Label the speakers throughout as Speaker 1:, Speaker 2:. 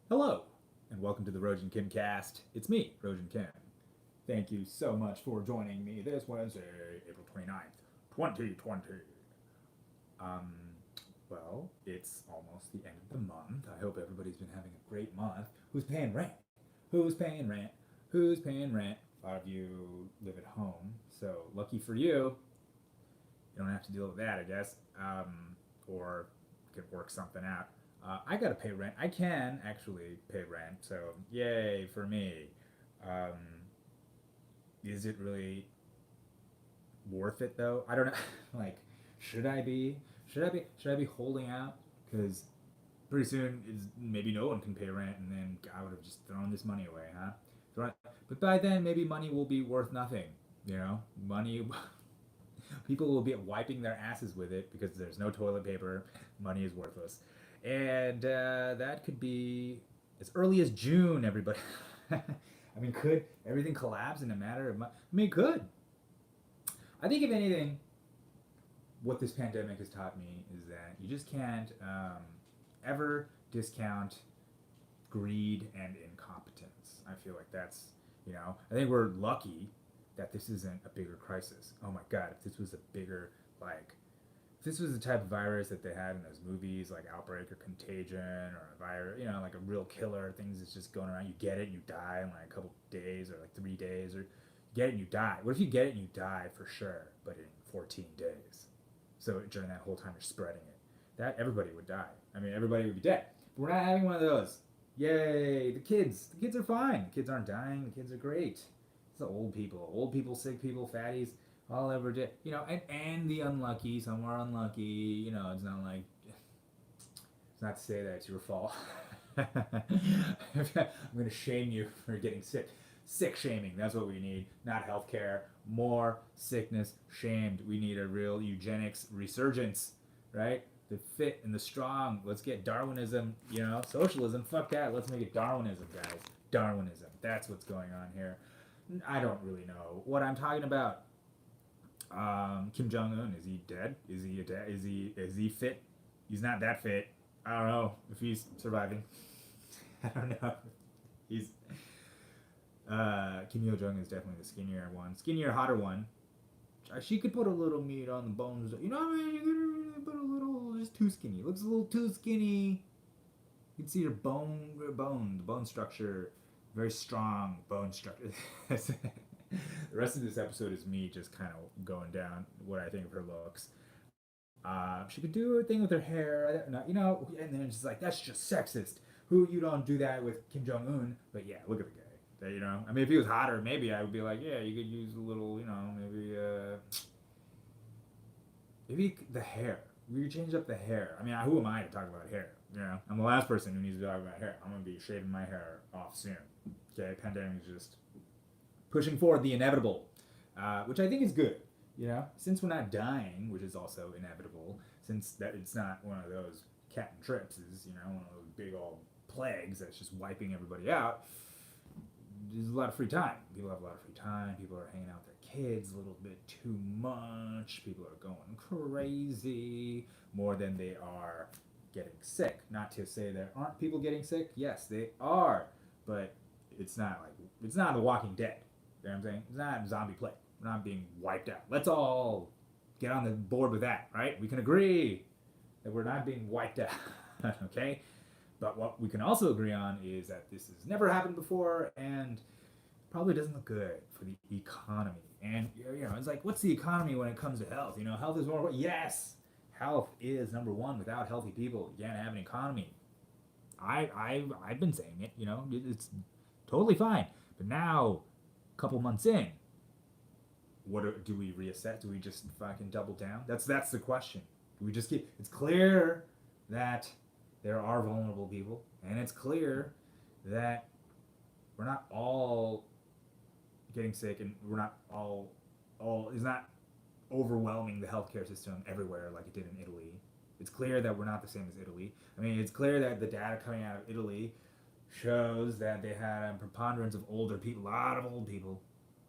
Speaker 1: Hello, and welcome to the Rojan Kim cast. It's me, Rojan Kim. Thank you so much for joining me this Wednesday, April 29th, 2020. Um, it's almost the end of the month. I hope everybody's been having a great month. Who's paying rent? Who's paying rent? Who's paying rent? A lot of you live at home, so lucky for you, you don't have to deal with that, I guess. Or you can work something out. I gotta pay rent. I can actually pay rent, so yay for me. Um, is it really worth it though? I don't know. like, should I be? Should I be holding out? Because pretty soon, maybe no one can pay rent, and then I would have just thrown this money away, huh? But by then, maybe money will be worth nothing. You know, money people will be wiping their asses with it because there's no toilet paper. Money is worthless, and that could be as early as June. Everybody, I mean, could everything collapse in a matter of months? I mean, it could. I think if anything, what this pandemic has taught me is that you just can't ever discount greed and incompetence. I feel like I think we're lucky that this isn't a bigger crisis. Oh my God, if this was a bigger, like, if this was the type of virus that they had in those movies, like Outbreak or Contagion or a virus, like a real killer, things that's just going around, you get it and you die in like a couple days or like 3 days, or you get it and you die. What if you get it and you die for sure, but in 14 days? So during that whole time you're spreading it. That everybody would die. I mean, everybody would be dead. But we're not having one of those. Yay! The kids are fine. The kids aren't dying. The kids are great. It's the old people, sick people, fatties, all over dead. And the unlucky. Some are unlucky. It's not like it's not to say that it's your fault. I'm gonna shame you for getting sick. Sick shaming. That's what we need. Not healthcare. More sickness shamed. We need a real eugenics resurgence, right? The fit and the strong. Let's get Darwinism. Socialism. Fuck that. Let's make it Darwinism, guys. Darwinism. That's what's going on here. I don't really know what I'm talking about. Kim Jong Un, is he dead? Is he fit? He's not that fit. I don't know if he's surviving. I don't know. He's Kim Yo Jong is definitely the skinnier one, skinnier, hotter one. She could put a little meat on the bones. You know what I mean? You could put a little, just too skinny. Looks a little too skinny. You can see her the bone structure, very strong bone structure. The rest of this episode is me just kind of going down what I think of her looks. She could do a thing with her hair, and then it's just like that's just sexist. Who you don't do that with Kim Jong Un? But yeah, look at the guy. I mean, if he was hotter, maybe I would be like, yeah, you could use a little, maybe the hair. We could change up the hair. I mean, who am I to talk about hair? I'm the last person who needs to talk about hair. I'm gonna be shaving my hair off soon. Okay, pandemic is just pushing forward the inevitable, which I think is good. Since we're not dying, which is also inevitable, since that it's not one of those cat and trips, is one of those big old plagues that's just wiping everybody out. There's a lot of free time. People have a lot of free time. People are hanging out with their kids a little bit too much. People are going crazy more than they are getting sick. Not to say there aren't people getting sick. Yes, they are, but it's not The Walking Dead. You know what I'm saying? It's not zombie plague. We're not being wiped out. Let's all get on the board with that, right? We can agree that we're not being wiped out, okay? But what we can also agree on is that this has never happened before and probably doesn't look good for the economy. And it's like, what's the economy when it comes to health? Health is more important. Yes, health is number one. Without healthy people, you can't have an economy. I've been saying it. It's totally fine. But now, a couple months in, do we reassess? Do we just fucking double down? That's the question. Do we just keep? It's clear that there are vulnerable people, and it's clear that we're not all getting sick, and we're not all is not overwhelming the healthcare system everywhere like it did in Italy. It's clear that we're not the same as Italy. I mean, it's clear that the data coming out of Italy shows that they had a preponderance of older people, a lot of old people,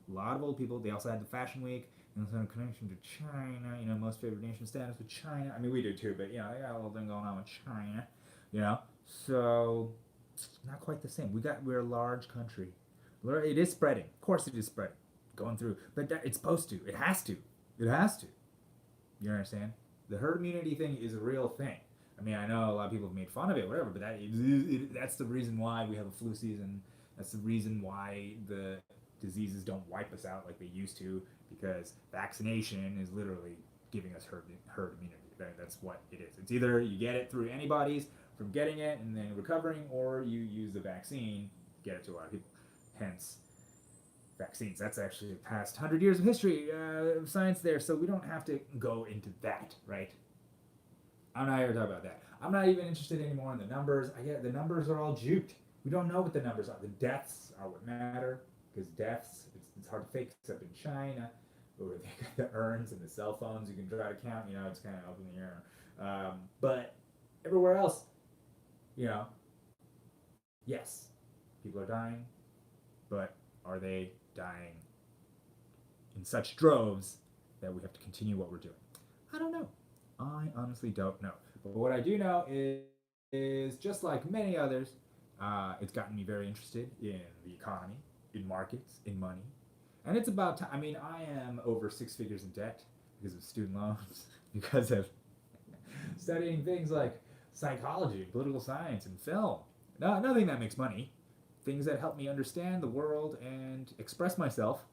Speaker 1: a lot of old people. They also had the Fashion Week, and also a connection to China. Most favored nation status with China. I mean, we do too, but they got a little thing going on with China. So not quite the same. We're a large country. It is spreading. Of course, it is spreading, going through. But it's supposed to. It has to. It has to. You understand? The herd immunity thing is a real thing. I mean, I know a lot of people have made fun of it, whatever. But that's the reason why we have a flu season. That's the reason why the diseases don't wipe us out like they used to, because vaccination is literally giving us herd immunity. That's what it is. It's either you get it through antibodies from getting it and then recovering, or you use the vaccine, get it to a lot of people. Hence, vaccines. That's actually the past 100 years of history of science there, so we don't have to go into that, right? I'm not here to talk about that. I'm not even interested anymore in the numbers. I get the numbers are all juked. We don't know what the numbers are. The deaths are what matter, because deaths, it's hard to fake, except in China, where they got the urns and the cell phones you can try to count. It's kind of up in the air. But everywhere else, yes, people are dying, but are they dying in such droves that we have to continue what we're doing? I don't know. I honestly don't know. But what I do know is just like many others, it's gotten me very interested in the economy, in markets, in money. And it's about time. I mean, I am over 6 figures in debt because of student loans, because of studying things like psychology, political science, and film. No, nothing that makes money. Things that help me understand the world and express myself,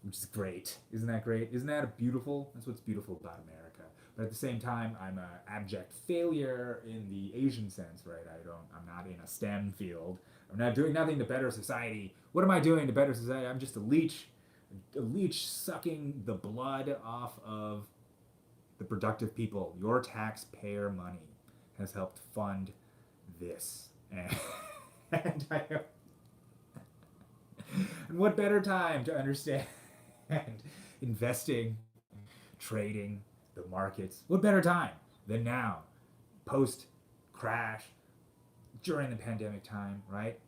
Speaker 1: which is great. Isn't that great? Isn't that beautiful? That's what's beautiful about America. But at the same time, I'm an abject failure in the Asian sense, right? I'm not in a STEM field. I'm not doing nothing to better society. What am I doing to better society? I'm just a leech sucking the blood off of the productive people. Your taxpayer money has helped fund this. And and what better time to understand investing, trading, the markets? What better time than now, post crash, during the pandemic time, right?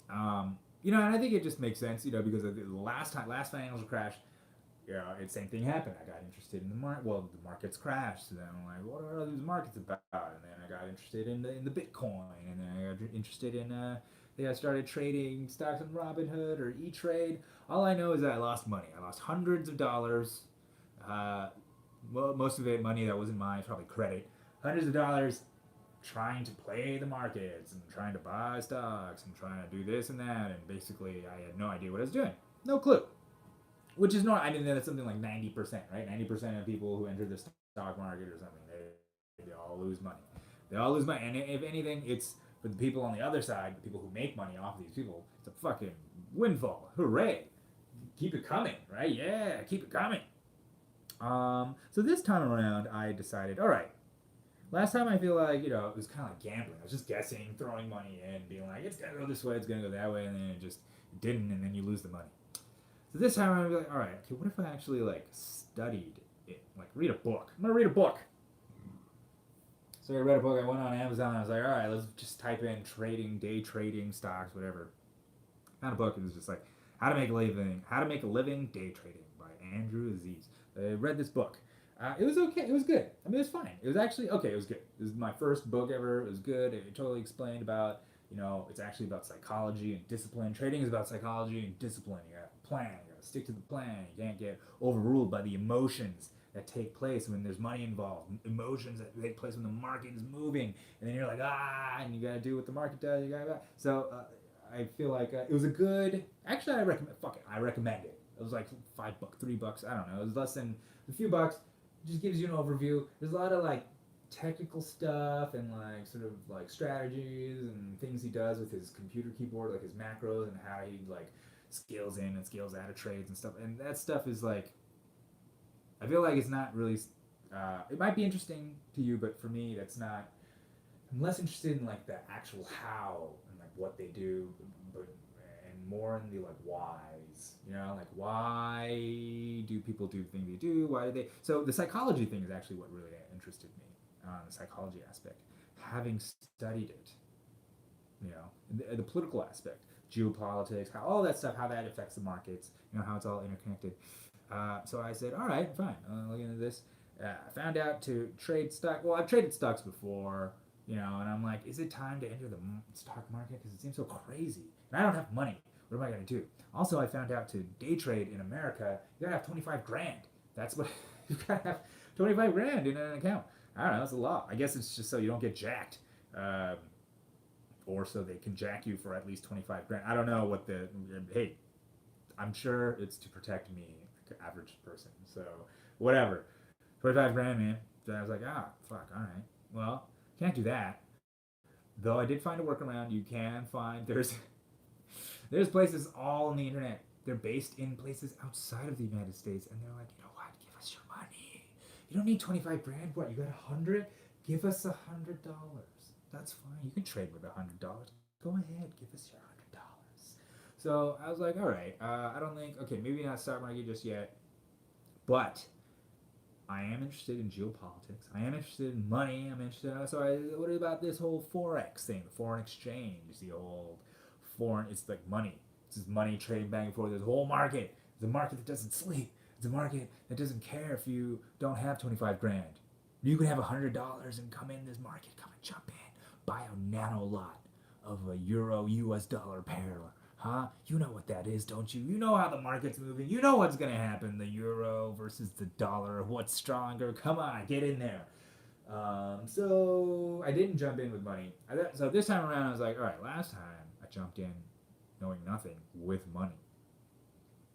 Speaker 1: And I think it just makes sense, because of the last financial crash, it's same thing happened. I got interested in the market. Well, the markets crashed. So then I'm like, what are these markets about? And then I got interested in the Bitcoin, and then I got interested in I started trading stocks on Robinhood or E-Trade. All I know is that I lost money. I lost hundreds of dollars. Well, most of it money that wasn't mine, probably credit. Hundreds of dollars trying to play the markets and trying to buy stocks and trying to do this and that, and basically I had no idea what I was doing. No clue. Which is not, I mean, that's something like 90%, right? 90% of people who enter the stock market or something, they all lose money. They all lose money. And if anything, it's for the people on the other side, the people who make money off these people, it's a fucking windfall. Hooray. Keep it coming, right? Yeah, keep it coming. So this time around, I decided, all right, last time I feel like, it was kind of like gambling. I was just guessing, throwing money in, being like, it's going to go this way, it's going to go that way, and then it just didn't, and then you lose the money. So this time I'm like, all right, okay, what if I actually studied it, read a book? I'm gonna read a book. So I read a book. I went on Amazon. I was like, all right, let's just type in trading, day trading, stocks, whatever. Found a book. It was just like how to make a living day trading by Andrew Aziz. I read this book. It was okay. It was good. I mean, it was fine. It was actually okay. It was good. This is my first book ever. It was good. It totally explained about. It's actually about psychology and discipline. Trading is about psychology and discipline. You gotta plan. You gotta stick to the plan. You can't get overruled by the emotions that take place when there's money involved. Emotions that take place when the market is moving, and then you're like, and you gotta do what the market does. So I feel like it was a good. Actually, I recommend. Fuck it, I recommend it. It was like $5, $3. I don't know. It was less than a few bucks. It just gives you an overview. There's a lot of technical stuff and sort of strategies and things he does with his computer keyboard, his macros, and how he scales in and scales out of trades and stuff. And that stuff is I feel like it's not really. It might be interesting to you, but for me, that's not. I'm less interested in the actual how and what they do, and more in the whys. Why do people do the thing they do? Why do they? So the psychology thing is actually what really interested me. The psychology aspect, having studied it, the political aspect, geopolitics, how all that stuff, how that affects the markets, how it's all interconnected. So I said, all right, fine. Looking into this, I found out to trade stock. Well, I've traded stocks before. And I'm like, is it time to enter the stock market? Because it seems so crazy. And I don't have money. What am I going to do? Also, I found out to day trade in America, you gotta have 25 grand. That's what you gotta have 25 grand in an account. I don't know, that's a lot. I guess it's just so you don't get jacked. Um, or so they can jack you for at least 25 grand. I don't know what hey, I'm sure it's to protect me, the average person. So, whatever. 25 grand, man. So I was like, fuck, all right. Well, can't do that. Though I did find a workaround. You can find there's places all on the internet. They're based in places outside of the United States, and they're like, you know what? Give us your money. You don't need 25 grand. What? You got 100? Give us $100. That's fine. You can trade with $100. Go ahead. Give us your $100. So I was like, all right. I don't think. Okay, maybe not stock market just yet, but I am interested in geopolitics. I am interested in money. I'm interested. What about this whole forex thing, the foreign exchange, the whole foreign? It's like money. It's just money trading back and forth. There's a whole market. It's a market that doesn't sleep. It's a market that doesn't care if you don't have 25 grand. You can have $100 and come in this market. Come and jump in. Buy a nano lot of a euro US dollar pair. Huh? You know what that is, don't you? You know how the market's moving. You know what's going to happen. The euro versus the dollar. What's stronger? Come on, get in there. So I didn't jump in with money. So this time around, I was like, all right, last time I jumped in knowing nothing with money.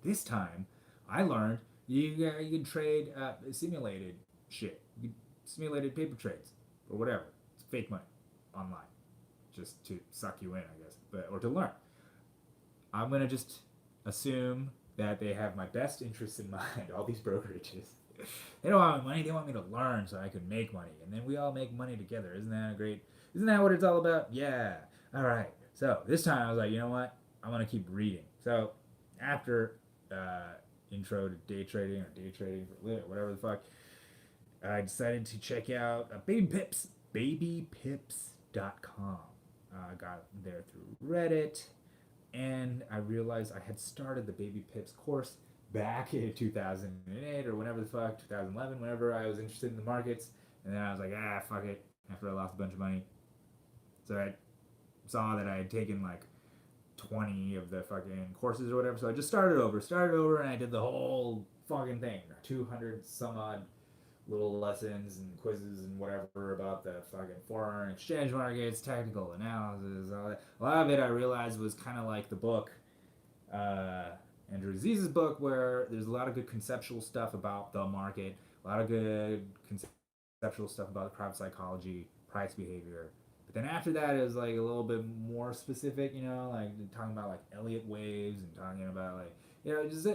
Speaker 1: This time, I learned you can trade simulated shit. You can simulated paper trades or whatever. It's fake money online just to suck you in, I guess, or to learn. I'm gonna just assume that they have my best interests in mind. All these brokerages, they don't want my money. They want me to learn so I can make money, and then we all make money together. Isn't that great? Isn't that what it's all about? Yeah. All right. So this time I was like, you know what? I'm gonna keep reading. So after intro to day trading or day trading for lit, whatever the fuck, I decided to check out Baby Pips, babypips.com. I got there through Reddit, and I realized I had started the Baby Pips course back in 2008 or whenever the fuck, 2011, whenever I was interested in the markets. And then I was like, fuck it, after I lost a bunch of money. So I saw that I had taken like 20 of the fucking courses or whatever. So I just started over, and I did the whole fucking thing. 200 some odd little lessons and quizzes and whatever about the fucking foreign exchange markets, technical analysis, all that. A lot of it I realized was kind of like the book, Andrew Aziz's book, where there's a lot of good conceptual stuff about the market, a lot of good conceptual stuff about private psychology, price behavior. But then after that is like a little bit more specific, like talking about like Elliott waves and talking about like, just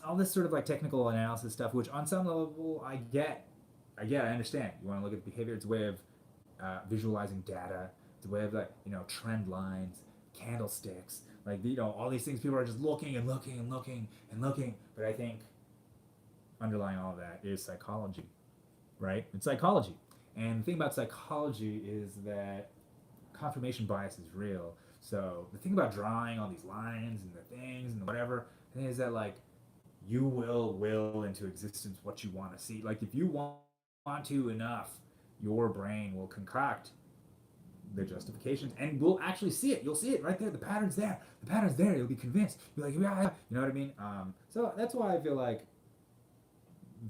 Speaker 1: all this sort of like technical analysis stuff, which on some level I get, I understand. You want to look at behavior. It's a way of visualizing data. It's a way of like trend lines, candlesticks, like all these things. People are just looking and looking and looking and looking. But I think underlying all of that is psychology, right? It's psychology, and the thing about psychology is that confirmation bias is real. So the thing about drawing all these lines and the things and whatever is that like you will into existence what you want to see. Like if you want to enough, your brain will concoct the justifications and we'll actually see it. You'll see it right there. The pattern's there. The pattern's there. You'll be convinced. You're like, yeah, you know what I mean? So that's why I feel like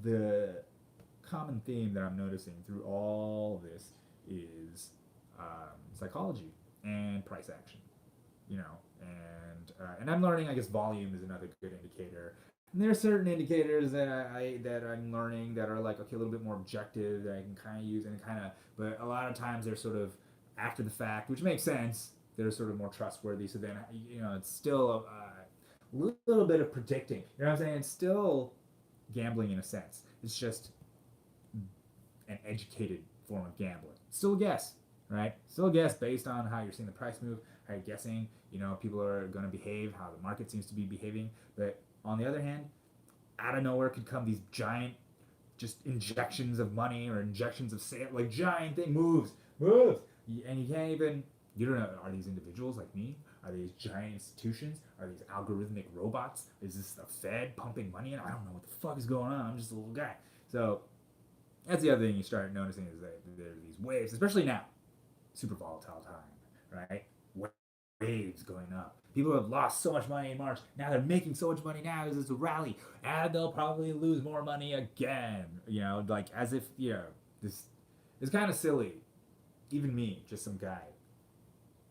Speaker 1: the common theme that I'm noticing through all of this is psychology and price action. And I'm learning. I guess volume is another good indicator. And there are certain indicators that I'm learning that are like a little bit more objective that I can kind of use but a lot of times they're sort of after the fact, which makes sense. They're sort of more trustworthy. So then it's still a little bit of predicting. You know what I'm saying? It's still gambling in a sense. It's just an educated form of gambling. Still a guess, right? Still a guess based on how you're seeing the price move, how you're guessing, people are going to behave, how the market seems to be behaving. But on the other hand, out of nowhere could come these giant just injections of money or injections of sale, like giant thing moves. And you can't even, you don't know, are these individuals like me? Are these giant institutions? Are these algorithmic robots? Is this the Fed pumping money in? I don't know what the fuck is going on. I'm just a little guy. So that's the other thing you start noticing is that there are these waves, especially now. super volatile time, right? Waves going up. People have lost so much money in March. Now they're making so much money now because it's a rally, and they'll probably lose more money again. Like as if this is kind of silly. Even me, just some guy.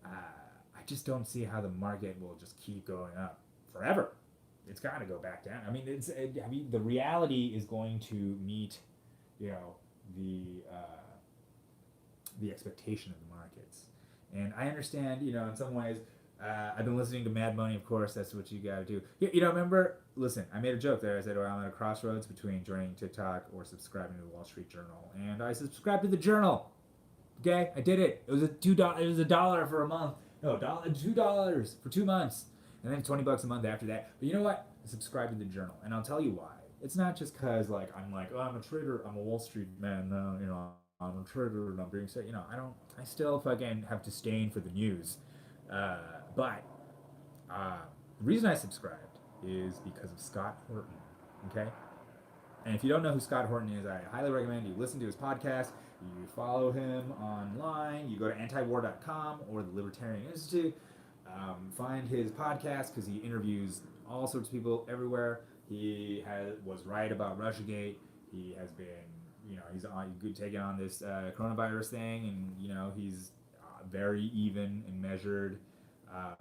Speaker 1: I just don't see how the market will just keep going up forever. It's got to go back down. I mean, the reality is going to meet, you know, the expectation of the markets. And I understand, in some ways, I've been listening to Mad Money, of course. That's what you gotta do. Remember? Listen, I made a joke there. I said, I'm at a crossroads between joining TikTok or subscribing to the Wall Street Journal, and I subscribed to the Journal. Okay, I did it. It was $2. It was $1 for a month. No, $2 for 2 months, and then $20 a month after that. But you know what? I subscribed to the Journal, and I'll tell you why. It's not just because I'm I'm a trader. I'm a Wall Street man now. I'm a trader and I'm being said. I still fucking have disdain for the news. But the reason I subscribed is because of Scott Horton. Okay? And if you don't know who Scott Horton is, I highly recommend you listen to his podcast. You follow him online. You go to antiwar.com or the Libertarian Institute. Find his podcast because he interviews all sorts of people everywhere. He was right about Russiagate. He has been, he's taking on this coronavirus thing, and he's very even and measured.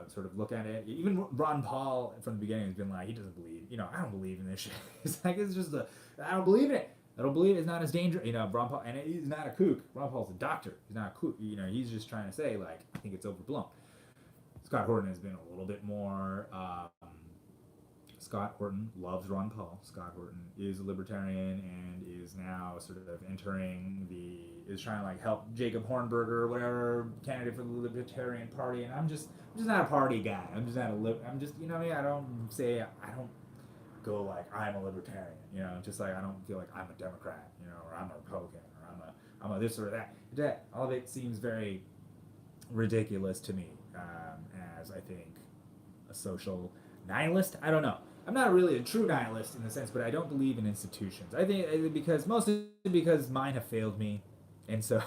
Speaker 1: Sort of look at it. Even Ron Paul from the beginning has been like, he doesn't believe. I don't believe in this shit. It's like I don't believe in it. I don't believe it's not as dangerous. Ron Paul, and he's not a kook. Ron Paul's a doctor. He's not a kook. He's just trying to say I think it's overblown. Scott Horton has been a little bit more. Scott Horton loves Ron Paul. Scott Horton is a libertarian and is now sort of is trying to help Jacob Hornberger or whatever candidate for the Libertarian Party. And I'm just not a party guy. I'm just not I'm just, I don't go I'm a libertarian, just I don't feel like I'm a Democrat, or I'm a Republican, or I'm a this or that. All of it seems very ridiculous to me, as I think a social nihilist. I don't know. I'm not really a true nihilist in the sense, but I don't believe in institutions. I think mostly because mine have failed me, and so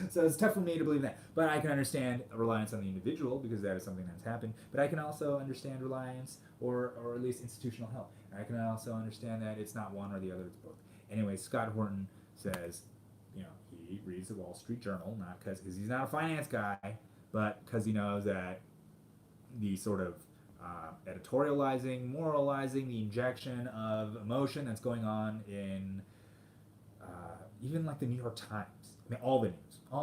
Speaker 1: so it's tough for me to believe that. But I can understand a reliance on the individual because that is something that's happened. But I can also understand reliance or at least institutional help. And I can also understand that it's not one or the other; it's both. Anyway, Scott Horton says, he reads the Wall Street Journal not because he's not a finance guy, but because he knows that the sort of editorializing, moralizing, the injection of emotion that's going on in even the New York Times. I mean, all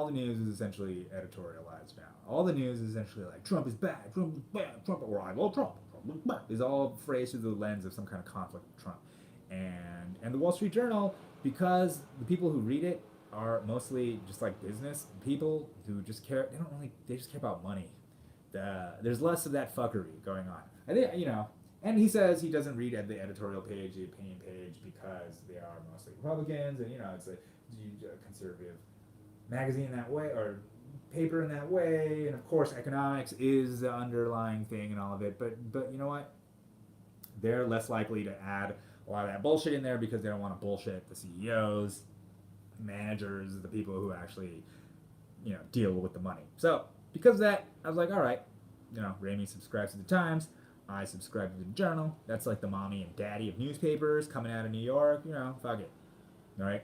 Speaker 1: the news is essentially editorialized now. All the news is essentially Trump is bad, or I love Trump. Trump is bad. Is all phrased through the lens of some kind of conflict with Trump. And the Wall Street Journal, because the people who read it are mostly just business people who just care. They just care about money. There's less of that fuckery going on. I think, and he says he doesn't read the editorial page, the opinion page, because they are mostly Republicans, and it's a conservative magazine that way, or paper in that way, and of course economics is the underlying thing and all of it, but you know what? They're less likely to add a lot of that bullshit in there because they don't want to bullshit the CEOs, managers, the people who actually, deal with the money. So, because of that, I was like, all right, Ramey subscribes to the Times, I subscribe to the Journal. That's the mommy and daddy of newspapers coming out of New York. Fuck it. All right?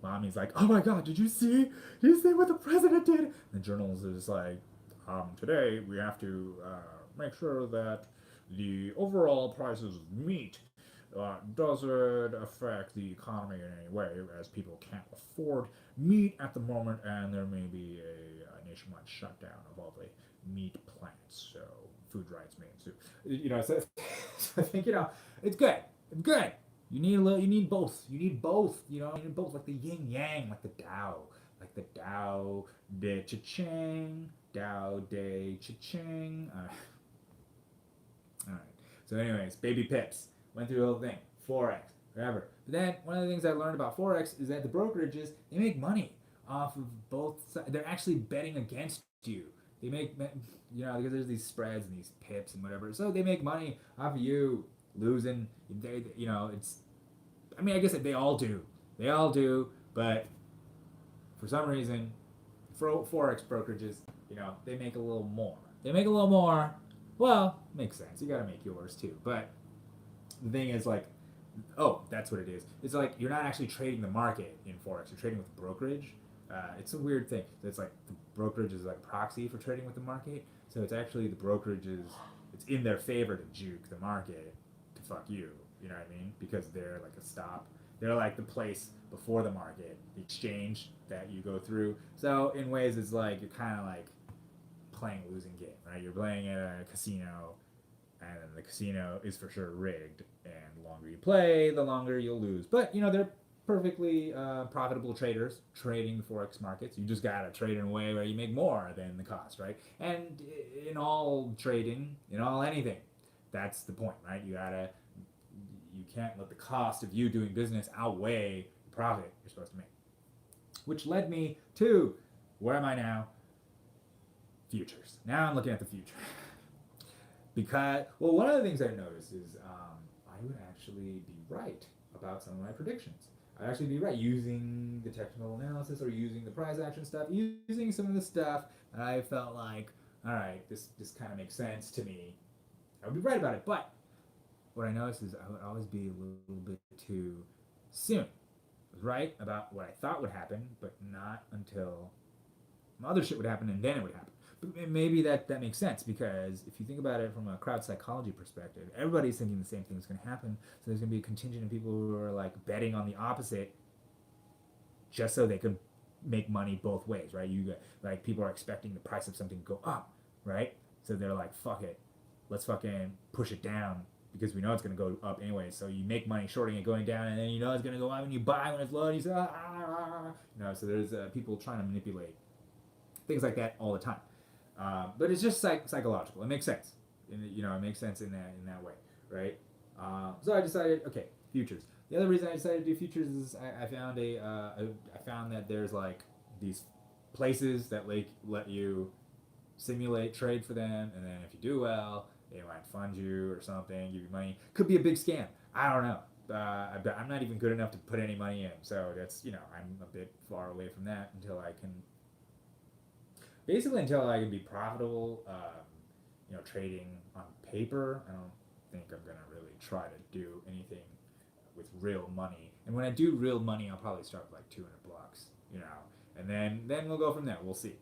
Speaker 1: Mommy's like, oh my God, did you see what the president did? And the Journals is today we have to make sure that the overall prices of meat doesn't affect the economy in any way, as people can't afford meat at the moment, and there may be a nationwide shutdown of all the meat plants, so food rights may ensue. So I think it's good. It's good. You need both. You need both. You need both, like the yin yang, like the Tao de Ching, Tao de Ching. All right. So, anyways, baby pips went through the whole thing, forex, whatever. But then one of the things I learned about forex is that the brokerages, they make money off of both sides. They're actually betting against you. They make, because there's these spreads and these pips and whatever. So they make money off of you losing. It's. I mean, I guess they all do. They all do. But for some reason, forex brokerages, they make a little more. They make a little more. Well, makes sense. You got to make yours too. But the thing is, like, oh, that's what it is. It's like you're not actually trading the market in forex. You're trading with brokerage. It's a weird thing. It's like the brokerage is like proxy for trading with the market. So it's actually the brokerages. It's in their favor to juke the market to fuck you. You know what I mean? Because they're like a stop. They're like the place before the market, the exchange that you go through. So in ways, it's like you're kind of like playing a losing game, right? You're playing at a casino, and the casino is for sure rigged. And the longer you play, the longer you'll lose. But they're perfectly profitable traders trading the forex markets. You just gotta trade in a way where you make more than the cost, right? And in all trading, in all anything, that's the point, right? You can't let the cost of you doing business outweigh the profit you're supposed to make. Which led me to, where am I now? Futures. Now I'm looking at the future. Because, well, one of the things I noticed is I would actually be right about some of my predictions. I'd actually be right using the technical analysis or using the price action stuff, using some of the stuff that I felt like, all right, this kind of makes sense to me. I would be right about it. But what I noticed is I would always be a little bit too soon. I was right about what I thought would happen, but not until some other shit would happen, and then it would happen. But maybe that makes sense, because if you think about it from a crowd psychology perspective, everybody's thinking the same thing's going to happen. So there's going to be a contingent of people who are like betting on the opposite, just so they can make money both ways, right? Like people are expecting the price of something to go up, right? So they're like, fuck it, let's fucking push it down, because we know it's going to go up anyway. So you make money shorting it going down, and then it's going to go up, and you buy when it's low, and you say, so there's people trying to manipulate things like that all the time. But it's just psychological. It makes sense. It makes sense in that way, right? So I decided, okay, futures. The other reason I decided to do futures is I found that there's like these places that let you simulate trade for them, and then if you do well, they might fund you or something, give you money. Could be a big scam. I don't know. I'm not even good enough to put any money in, so that's I'm a bit far away from that until I can be profitable, trading on paper. I don't think I'm going to really try to do anything with real money. And when I do real money, I'll probably start with like 200 bucks, and then we'll go from there. We'll see.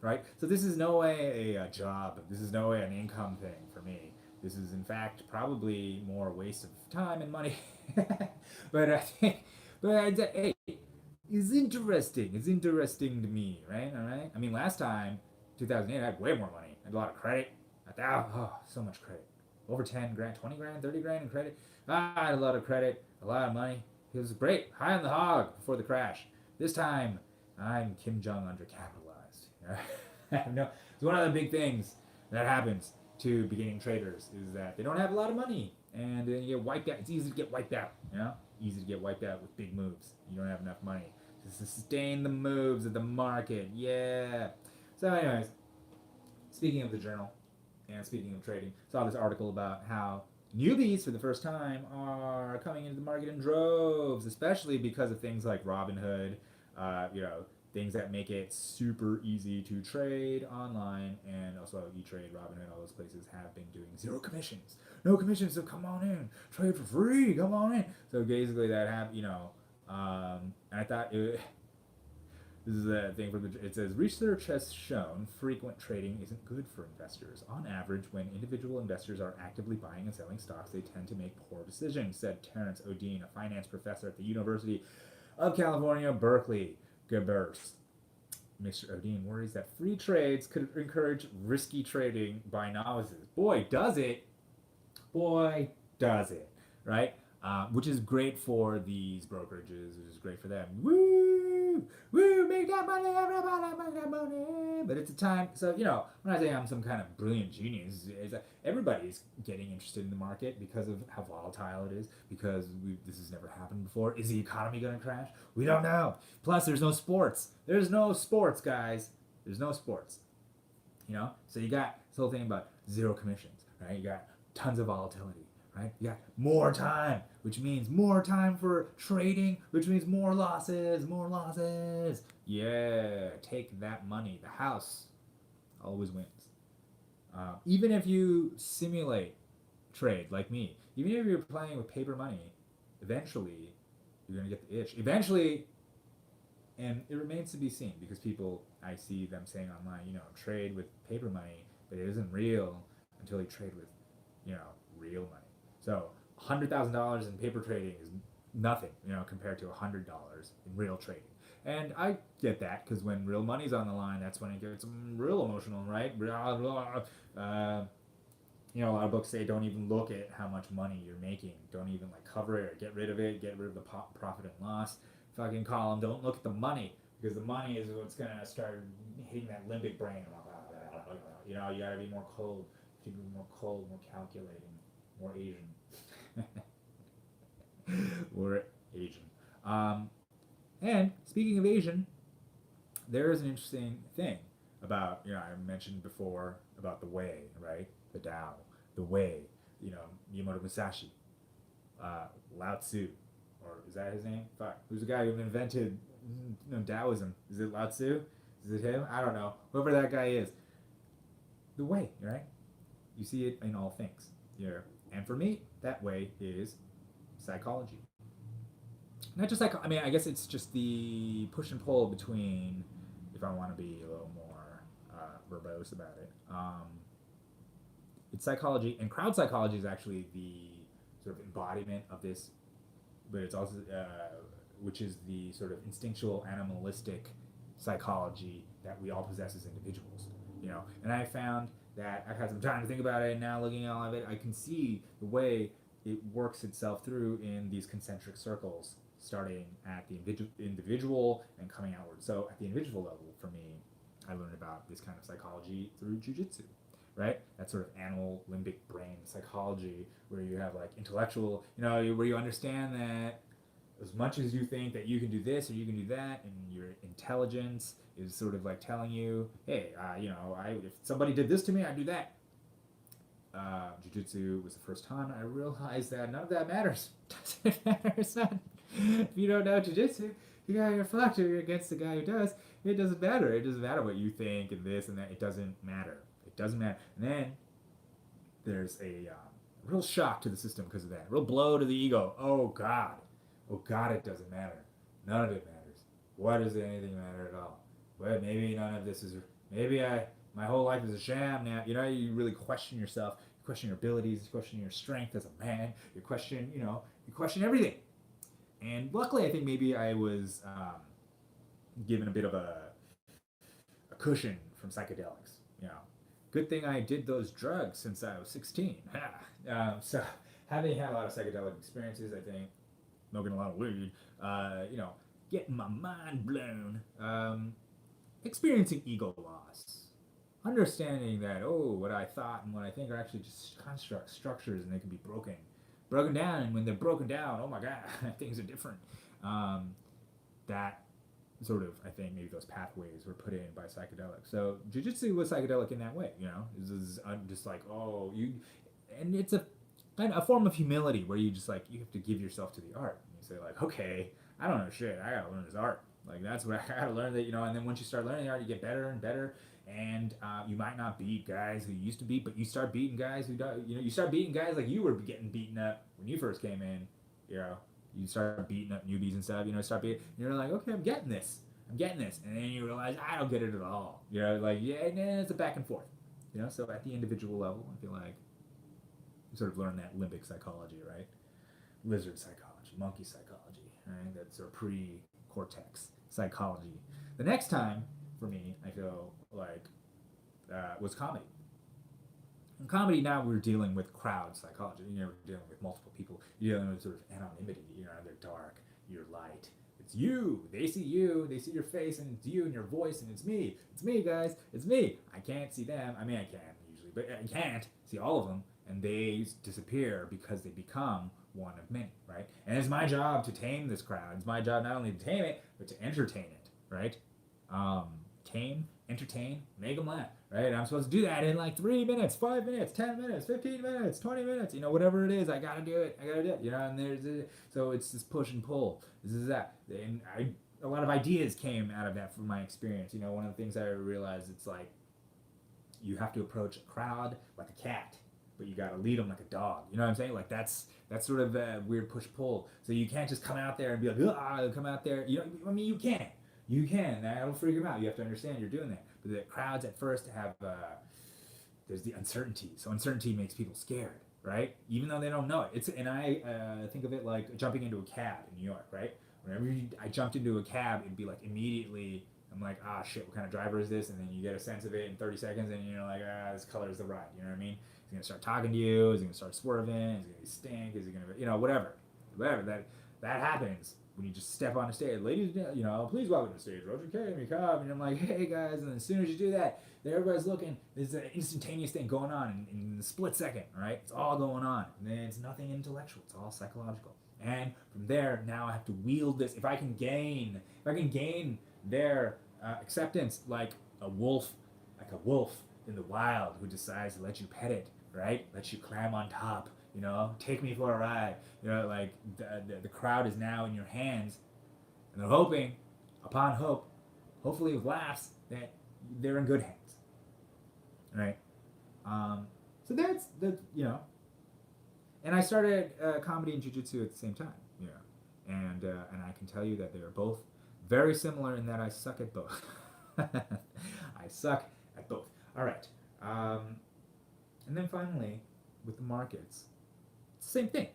Speaker 1: Right? So this is no way a job. This is no way an income thing for me. This is, in fact, probably more a waste of time and money. But I think, hey, it's interesting. It's interesting to me, right? All right. I mean, last time, 2008, I had way more money. I had a lot of credit. So much credit. Over 10 grand, 20 grand, 30 grand in credit. I had a lot of credit, a lot of money. It was great. High on the hog before the crash. This time, I'm Kim Jong undercapitalized. No, it's one of the big things that happens to beginning traders is that they don't have a lot of money, and then you get wiped out. It's easy to get wiped out. Easy to get wiped out with big moves. You don't have enough money to sustain the moves of the market. Yeah. So, anyways, speaking of the journal and speaking of trading, saw this article about how newbies for the first time are coming into the market in droves, especially because of things like Robinhood, things that make it super easy to trade online, and also E-Trade, Robinhood, all those places have been doing zero commissions. No commissions, so come on in. Trade for free, come on in. So basically that happened, and I thought this is a thing from it says, research has shown frequent trading isn't good for investors. On average, when individual investors are actively buying and selling stocks, they tend to make poor decisions, said Terrence Odine, a finance professor at the University of California, Berkeley. Gebers. Mr. Odine worries that free trades could encourage risky trading by novices. Boy, does it. Boy, does it. Right? Which is great for these brokerages, which is great for them. Woo! Woo! Make that money, everybody, make that money! But it's a time, so, when I say I'm some kind of brilliant genius, it's everybody's getting interested in the market because of how volatile it is, because this has never happened before. Is the economy going to crash? We don't know. Plus, there's no sports. There's no sports, guys. There's no sports. So you got this whole thing about zero commissions, right? You got tons of volatility, right? You got more time, which means more time for trading, which means more losses, more losses. Yeah, take that money. The house always wins. Even if you simulate trade like me, even if you're playing with paper money, eventually you're gonna get the itch. Eventually, and it remains to be seen because people, I see them saying online, trade with paper money, but it isn't real until you trade with, real money. So $100,000 in paper trading is nothing, compared to $100 in real trading. And I get that because when real money's on the line, that's when it gets real emotional, right? A lot of books say don't even look at how much money you're making. Don't even like cover it or get rid of it. Get rid of the profit and loss fucking column. Don't look at the money because the money is what's gonna start hitting that limbic brain. You gotta be more cold. You be more cold, more calculating, more Asian. More Asian. And speaking of Asian, there is an interesting thing about, I mentioned before about the way, right? The Tao, the way, Miyamoto Musashi, Lao Tzu, or is that his name? Fuck. Who's the guy who invented Taoism? Is it Lao Tzu? Is it him? I don't know. Whoever that guy is. The way, right? You see it in all things. Yeah. And for me, that way is psychology. Not just I guess it's just the push and pull between, if I want to be a little more verbose about it. It's psychology, and crowd psychology is actually the sort of embodiment of this, but it's also, which is the sort of instinctual, animalistic psychology that we all possess as individuals. And I found that I've had some time to think about it, and now looking at all of it, I can see the way it works itself through in these concentric circles, starting at the individual and coming outward. So at the individual level, for me, I learned about this kind of psychology through jujitsu, right? That sort of animal limbic brain psychology where you have like intellectual, where you understand that as much as you think that you can do this or you can do that, and your intelligence is sort of like telling you, hey, if somebody did this to me, I'd do that. Jiu-jitsu was the first time I realized that none of that matters. Doesn't matter, son. If you don't know jiu-jitsu, you got your fucked. You're against the guy who does. It doesn't matter. It doesn't matter what you think and this and that. It doesn't matter. It doesn't matter. And then there's a real shock to the system because of that. Real blow to the ego. Oh God, it doesn't matter. None of it matters. Why does anything matter at all? Well, maybe none of this is. Maybe my whole life is a sham now. You really question yourself. You question your abilities. You question your strength as a man. You question everything. And luckily, I think maybe I was given a bit of a cushion from psychedelics. Good thing I did those drugs since I was 16. So having had a lot of psychedelic experiences, I think, smoking a lot of weed, getting my mind blown, experiencing ego loss, understanding that, what I thought and what I think are actually just constructs, structures, and they can be broken down, and when they're broken down, oh my God, things are different. That sort of, I think maybe those pathways were put in by psychedelics. So jiu-jitsu was psychedelic in that way, This is just like, and it's a kind of a form of humility where you just like, you have to give yourself to the art. And you say like, okay, I don't know shit, I gotta learn this art. Like that's what I gotta learn that, and then once you start learning the art, you get better and better. And you might not beat guys who you used to beat, but you start beating guys who you start beating guys like you were getting beaten up when you first came in. You start beating up newbies and stuff. You're like, okay, I'm getting this, and then you realize I don't get it at all. It's a back and forth. So at the individual level, I feel like you sort of learn that limbic psychology, right? Lizard psychology, monkey psychology, right? That's our pre-cortex psychology. The next time for me, I feel like, was comedy. In comedy, now we're dealing with crowd psychology. We're dealing with multiple people. You're dealing with sort of anonymity. They're dark, you're light. It's you. They see you. They see your face, and it's you and your voice, and it's me. It's me, guys. It's me. I can't see them. I mean, I can usually, but I can't see all of them, and they disappear because they become one of many, right? And it's my job to tame this crowd. It's my job not only to tame it, but to entertain it, right? entertain, make them laugh, right? And I'm supposed to do that in like 3 minutes, 5 minutes, 10 minutes, 15 minutes, 20 minutes, whatever it is. I gotta do it. And so it's this push and pull. This is that, and a lot of ideas came out of that from my experience. One of the things I realized, it's like you have to approach a crowd like a cat, but you gotta lead them like a dog. You know what I'm saying? Like that's sort of a weird push pull. So you can't just come out there and be like, come out there. You can. You can. That'll freak them out. You have to understand you're doing that. But the crowds at first have there's the uncertainty. So uncertainty makes people scared, right? Even though they don't know it. And I think of it like jumping into a cab in New York, right? Whenever I jumped into a cab, it'd be like immediately I'm like, shit, what kind of driver is this? And then you get a sense of it in 30 seconds, and you're like, this color is the ride. You know what I mean? He's gonna start talking to you. He's gonna start swerving. Is he gonna stink? Is he gonna, whatever that happens when you just step on the stage. Ladies, please welcome to the stage, Roger K. Come. And I'm like, hey guys, and as soon as you do that, then everybody's looking. There's an instantaneous thing going on in a split second, right? It's all going on, and then it's nothing intellectual. It's all psychological. And from there, now I have to wield this. If I can gain their acceptance, like a wolf in the wild who decides to let you pet it, right? Let you climb on top, take me for a ride. Like the crowd is now in your hands, and they're hoping, upon hope, hopefully with laughs, that they're in good hands, right? So that's and I started comedy and jiu-jitsu at the same time, and I can tell you that they are both very similar in that I suck at both. I suck at both. All right. And then finally, with the markets, it's the same thing.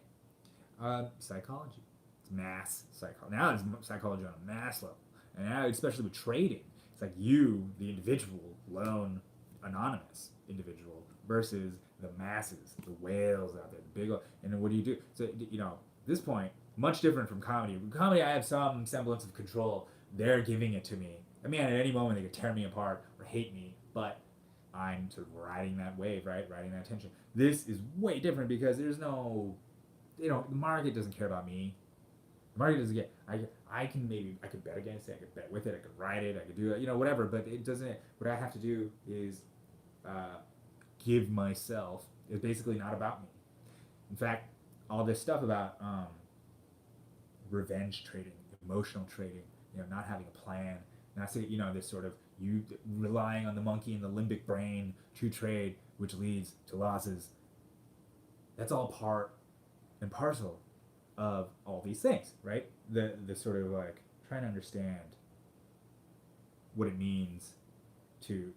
Speaker 1: Psychology. It's mass psychology. Now it's psychology on a mass level. And now, especially with trading, it's like you, the individual, lone, anonymous individual, versus the masses, the whales out there, the big. And then what do you do? So, at this point, much different from comedy. With comedy, I have some semblance of control. They're giving it to me. I mean, at any moment, they could tear me apart or hate me, but I'm sort of riding that wave, right? Riding that tension. This is way different because there's no, the market doesn't care about me. The market doesn't get, I could bet against it, I could bet with it, I could ride it, I could do it, whatever, but it doesn't, what I have to do is give myself. It's basically not about me. In fact, all this stuff about revenge trading, emotional trading, not having a plan, not saying, this sort of you relying on the monkey and the limbic brain to trade, which leads to losses. That's all part and parcel of all these things, right? The sort of like trying to understand what it means to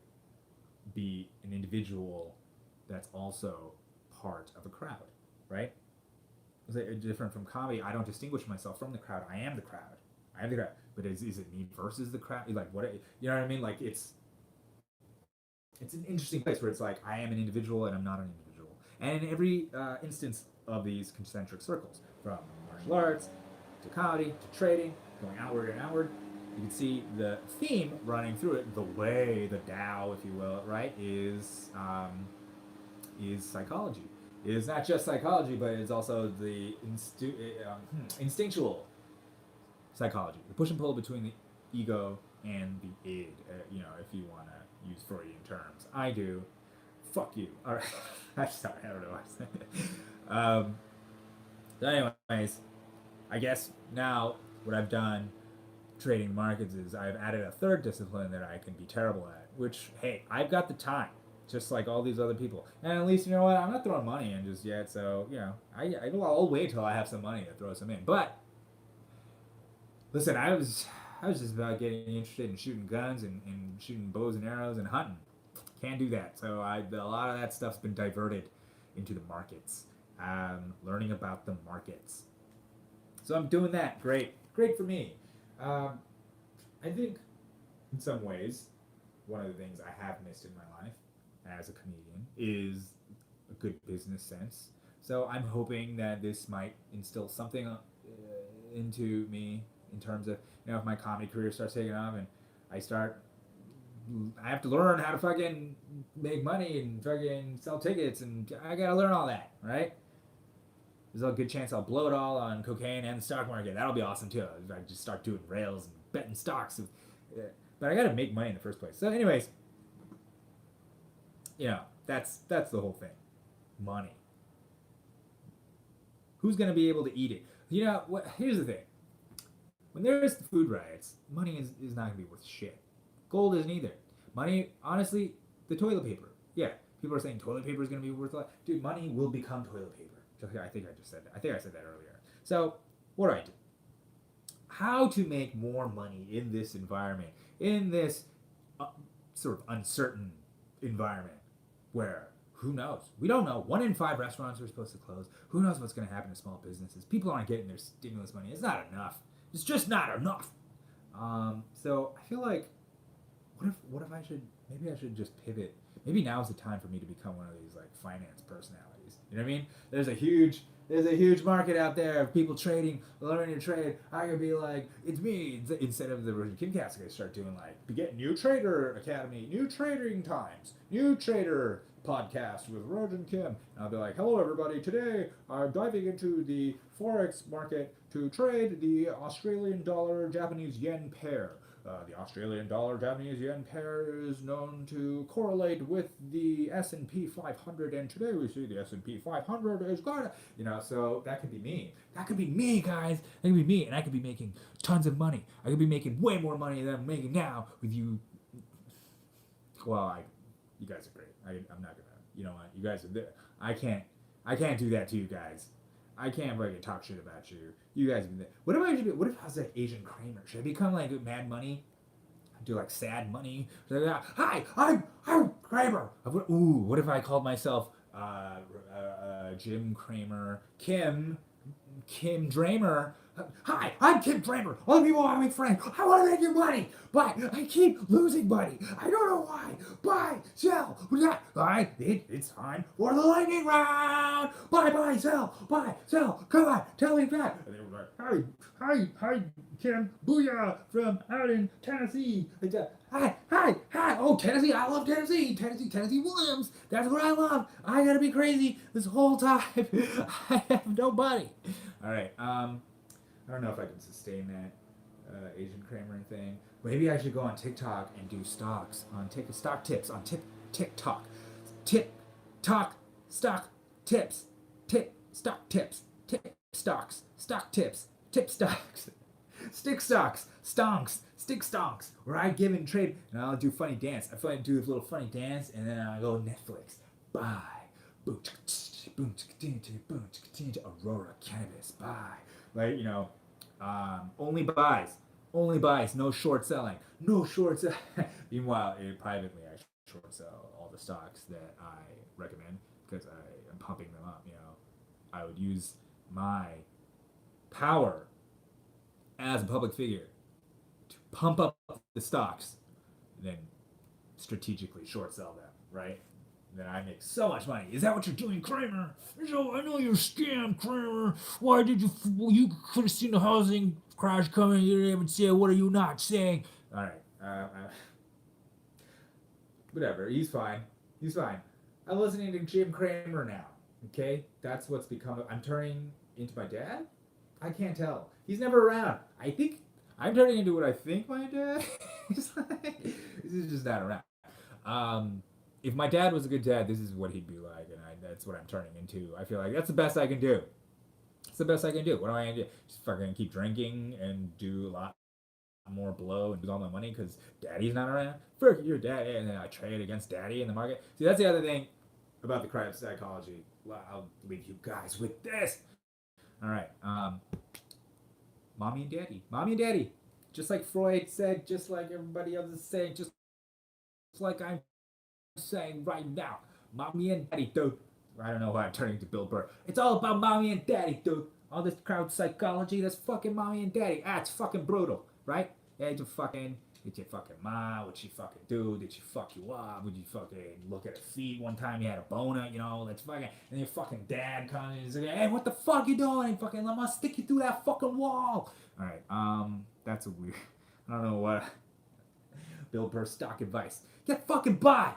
Speaker 1: be an individual that's also part of a crowd, right? Different from comedy, I don't distinguish myself from the crowd. I am the crowd. But is it me versus the crowd? Like what? You know what I mean? Like it's an interesting place where it's like I am an individual and I'm not an individual. And in every instance of these concentric circles, from martial arts to comedy to trading, going outward and outward, you can see the theme running through it. The way, the Tao, if you will, right, is psychology. It is not just psychology, but it's also the instinctual psychology, the push and pull between the ego and the id. If you want to use Freudian terms, I do. Fuck you. All right. I'm sorry. I don't know what I'm saying. So, anyways, I guess now what I've done trading markets is I've added a third discipline that I can be terrible at. Which, hey, I've got the time, just like all these other people. And at least, I'm not throwing money in just yet. So, I'll wait till I have some money to throw some in. But listen, I was just about getting interested in shooting guns and shooting bows and arrows and hunting. Can't do that. So a lot of that stuff's been diverted into the markets. Learning about the markets. So I'm doing that. Great for me. I think in some ways, one of the things I have missed in my life as a comedian is a good business sense. So I'm hoping that this might instill something into me in terms of, if my comedy career starts taking off and I have to learn how to fucking make money and fucking sell tickets, and I gotta learn all that, right? There's a good chance I'll blow it all on cocaine and the stock market. That'll be awesome too. If I just start doing rails and betting stocks. but I got to make money in the first place. So, anyways, that's the whole thing. Money. Who's gonna be able to eat it? What? Here's the thing. When there's the food riots, money is not gonna be worth shit. Gold isn't either. Money, honestly, the toilet paper. Yeah, people are saying toilet paper is gonna be worth a lot. Dude, money will become toilet paper. I think I just said that. I think I said that earlier. So, what do I do? How to make more money in this environment, in this sort of uncertain environment where who knows? We don't know. 1 in 5 restaurants are supposed to close. Who knows what's going to happen to small businesses? People aren't getting their stimulus money. It's not enough. It's just not enough. So I feel like, what if maybe I should just pivot. Maybe now is the time for me to become one of these like finance personalities. You know what I mean? There's a huge market out there of people trading, learning to trade. I could be like, it's me. Instead of the Rojan Kimcast, I could start doing like, get New Trader Academy, New Trading Times, New Trader podcast with Rojan Kim. And I'll be like, hello everybody. Today I'm diving into the Forex market to trade the Australian dollar Japanese yen pair. The Australian dollar Japanese yen pair is known to correlate with the S&P 500, and today we see the S&P 500 is good. So that could be me. That could be me, guys. That could be me, and I could be making tons of money. I could be making way more money than I'm making now with you. Well, you guys are great. I'm not gonna. You know what? You guys are there. I can't do that to you guys. I can't fucking talk shit about you. You guys have been there. What if I was like Asian Kramer? Should I become like Mad Money? Do like Sad Money? Hi, I'm Kramer. What if I called myself Jim Kramer? Kim Dramer. Hi, I'm Kim Dramer. All the people want to make friends. I want to make you money, but I keep losing money. I don't know why. Buy, sell. Alright, it's time for the lightning round. Buy, sell. Come on, tell me that. And they were like, hi, Kim. Booyah from out in Tennessee. Hi. Oh, Tennessee. I love Tennessee. Tennessee Williams. That's what I love. I gotta be crazy this whole time. I have no money. All right. I don't know if I can sustain that Asian Kramer thing. Maybe I should go on TikTok and do stocks on stock tips on TikTok. TikTok stock tips. Stock tips. Tip stocks. Stock tips. Tip stocks. Stick stocks. Stonks. Stick stonks. Where I give and trade and I'll do funny dance. I feel like do a little funny dance and then I'll go Netflix. Buy. Boom. Aurora Cannabis. Buy. Like, only buys, no short selling. Meanwhile, privately, I short sell all the stocks that I recommend because I am pumping them up. I would use my power as a public figure to pump up the stocks, and then strategically short sell them, right? Then I make so much money. Is that what you're doing, Kramer? I know you're a scam, Kramer. Why did you could have seen the housing crash coming. You didn't even say, what are you not saying? All right. Whatever. He's fine. I'm listening to Jim Kramer now. Okay? That's what's become. I'm turning into my dad? I can't tell. He's never around. I think I'm turning into what I think my dad is like. This is just not around. If my dad was a good dad, this is what he'd be like, and that's what I'm turning into. I feel like that's the best I can do. It's the best I can do. What am I going to do? Just fucking keep drinking and do a lot more blow and lose all my money because daddy's not around? Frick, your dad. And then I trade against daddy in the market. See, that's the other thing about the crime psychology. I'll leave you guys with this. All right. Mommy and daddy. Just like Freud said, just like everybody else is saying, just like I'm saying right now, mommy and daddy, dude. I don't know why I'm turning to Bill Burr. It's all about mommy and daddy, dude. All this crowd psychology, that's fucking mommy and daddy. It's fucking brutal, right? Did your fucking mom, what'd she fucking do? Did she fuck you up? Would you fucking look at her feet one time? You had a boner, that's fucking, and your fucking dad comes and he's like, hey, what the fuck you doing? Fucking, I'm gonna stick you through that fucking wall. All right, that's a weird, I don't know what, Bill Burr stock advice. Get fucking buy.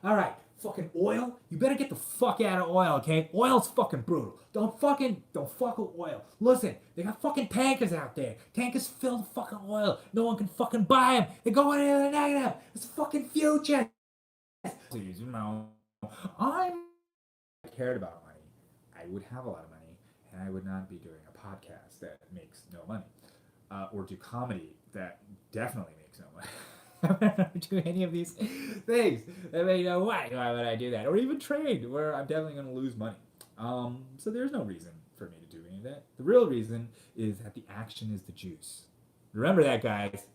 Speaker 1: All right, Fucking oil? You better get the fuck out of oil, okay? Oil's fucking brutal. Don't fuck with oil. Listen, they got fucking tankers out there. Tankers filled with fucking oil. No one can fucking buy them. They're going into the negative. It's the fucking future. Please, I cared about money, I would have a lot of money, and I would not be doing a podcast that makes no money, or do comedy that definitely makes no money. I would do any of these things. I mean, why would I do that? Or even trade, where I'm definitely going to lose money. So there's no reason for me to do any of that. The real reason is that the action is the juice. Remember that, guys.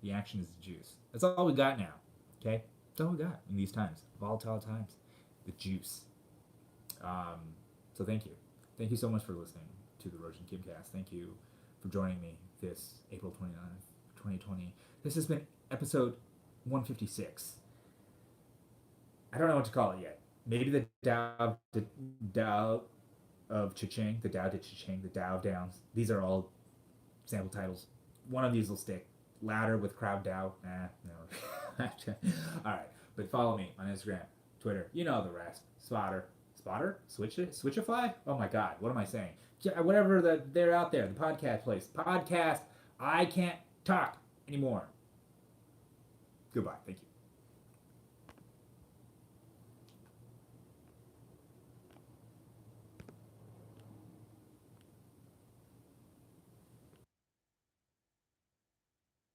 Speaker 1: The action is the juice. That's all we got now. Okay? That's all we got in these times. Volatile times. The juice. So thank you. Thank you so much for listening to the Rojan Kimcast. Thank you for joining me this April 29th, 2020. This has been episode 156. I don't know what to call it yet. Maybe the Tao of Cha-Ching, the Tao de Cha-Ching, the Tao of Downs. These are all sample titles. One of these will stick. Louder with Crowd Tao. No. Alright, but follow me on Instagram, Twitter. You know the rest. Spotter? Switchify? Oh my god, what am I saying? Whatever they're out there, the podcast place. Podcast. I can't talk anymore. Goodbye. Thank you.